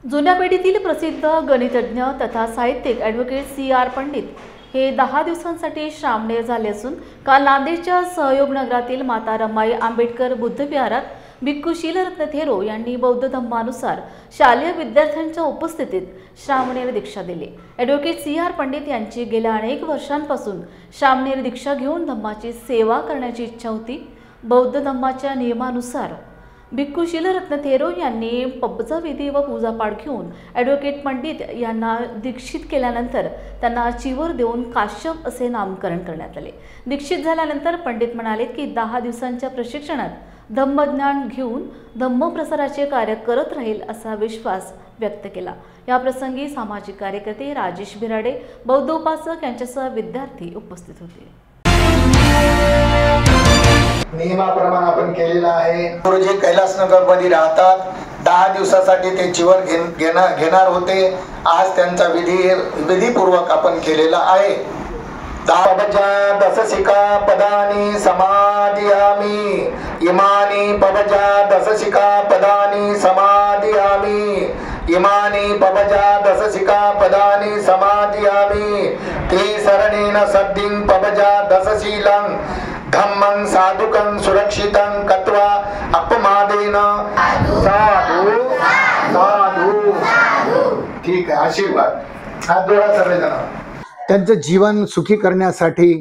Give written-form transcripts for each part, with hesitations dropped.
जुन्या पिढीतील प्रसिद्ध गणितज्ञ तथा साहित्यिक ॲडव्होकेट C.R. पंडित हे 10 दिवसांसाठी श्रामणेर झाले असून काल नांदेडच्या सहयोग नगरातील माता रमाई आंबेडकर बुद्ध विहारात भिक्खू शीलरत्न थेरो यांनी बौद्ध धम्मानुसार शालेय विद्यार्थ्यांच्या उपस्थितीत श्रामणेर दीक्षा दिली। Advocate C.R. पंडित यांची गेल्या अनेक वर्षांपासून श्रामणेर दीक्षा घेऊन धम्माची सेवा करण्याची इच्छा होती। बौद्ध धम्माच्या नियमानुसार भिक्खू शीलरत्न थेरो यांनी पब्जा विधी व पूजापाठ घेऊन ॲडव्होकेट पंडित यांना दीक्षित केल्यानंतर त्यांना चिवर देऊन काश्यप असे नामकरण करण्यात आले। दीक्षित झाल्यानंतर पंडित म्हणाले की 10 दिवसांच्या प्रशिक्षणात धम्मज्ञान घेऊन धम्मप्रसाराचे कार्य करत राहील असा विश्वास व्यक्त केला। या प्रसंगी सामाजिक कार्यकर्ते राजेश बिराडे, बौद्ध उपासक यांच्यासह विद्यार्थी उपस्थित होते। नियमाप्रमाणे आपण केलेला आहे। गुरुजी कैलासनगर मध्ये राहतात। 10 दिवसासाठी ते चिवर घेणार होते। आज त्यांचा विधीपूर्वक आपण केलेला आहे। 10 दशशिखा पदानी समादियामी इमानी पबजा दशशिखा पदानी समादियामी इमानी पबजा दशशिखा पदानी समादियामी ते शरणेन सद्दिं पबजा दशशीलं धम्मं साधुकं सुरक्षितं कत्वा अपमादेन साधु साधु। ठीक आहे, आशीर्वाद। हात जोडा सगळेजण। त्यांचं जीवन सुखी करण्यासाठी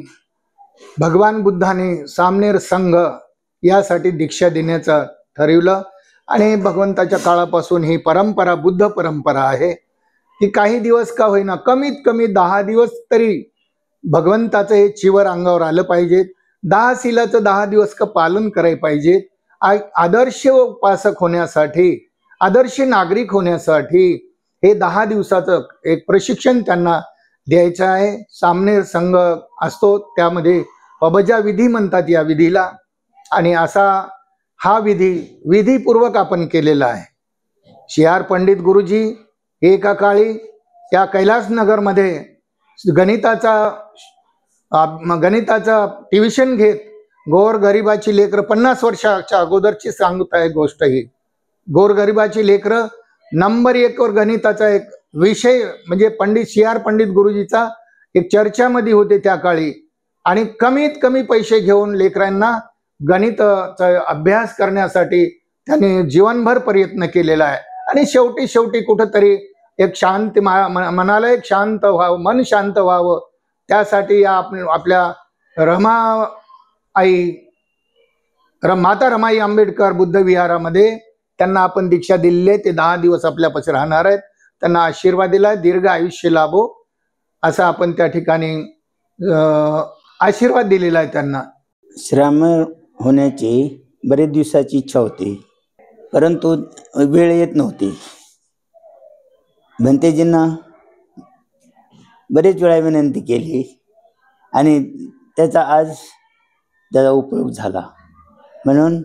भगवान बुद्धाने सामनेर संघ यासाठी दीक्षा देण्याचं ठरवलं आणि भगवंताच्या काळापासून ही परंपरा बुद्ध परंपरा आहे की काही दिवस का होईना कमीत कमी 10 दिवस तरी भगवंताचं हे चिवर अंगावर आलं पाहिजे। 10 शीलाचं 10 दिवस का पालन करायला पाहिजे। आदर्श उपासक होण्यासाठी, आदर्श नागरिक होण्यासाठी हे 10 दिवसाचं एक प्रशिक्षण त्यांना द्यायचं आहे। सामनेर संघ असतो, त्यामध्ये पबजा विधी म्हणतात या विधीला, आणि असा हा विधीपूर्वक आपण केलेला आहे। C.R. पंडित गुरुजी एका काळी त्या कैलासनगरमध्ये गणिताचा ट्युशन घेत गोरगरिबाची लेकरं 50 वर्षाच्या अगोदरची सांगत आहे गोष्ट ही। गोरगरिबाची लेकरं नंबर 1 वर गणिताचा एक विषय म्हणजे पंडित C.R. पंडित गुरुजीचा एक चर्चामध्ये होते त्या काळी, आणि कमीत कमी पैसे घेऊन लेकरांना गणिताचा अभ्यास करण्यासाठी त्यांनी जीवनभर प्रयत्न केलेला आहे। आणि शेवटी कुठंतरी एक शांत मनाला एक शांत व्हावं, मन शांत व्हावं, त्यासाठी आपल्या माता रमाई आंबेडकर बुद्ध विहारामध्ये त्यांना आपण दीक्षा दिलेली आहे। ते 10 दिवस आपल्यापाशी राहणार आहेत। त्यांना आशीर्वाद दिला, दीर्घ आयुष्य लाभो असा आपण त्या ठिकाणी आशीर्वाद दिलेला आहे त्यांना। श्रामण होण्याची बरेच दिवसाची इच्छा होती, परंतु वेळ येत नव्हती। भंतेजींना बरेच वेळा विनंती केली आणि त्याचा उपयोग झाला। म्हणून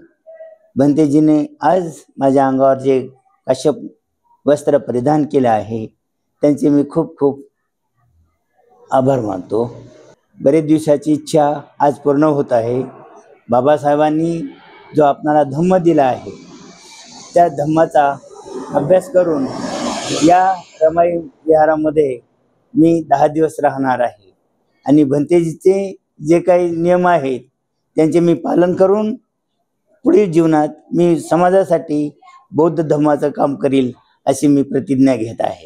भंतेजीने आज माझ्या अंगावर जे काश्यप वस्त्र परिधान केले आहे त्यांचे मी खूप खूप आभार मानतो। बरेच दिवसाची इच्छा आज पूर्ण होत आहे। बाबासाहेबांनी जो आपणाला धम्म दिला आहे त्या धम्माचा अभ्यास करून या रमाई विहारामध्ये मी 10 दिवस राहणार आहे, आणि भंतेजीचे जे काही नियम आहेत त्यांचे मी पालन करून पुढील जीवनात मी समाजासाठी बौद्ध धम्माचं काम करील अशी मी प्रतिज्ञा घेत आहे।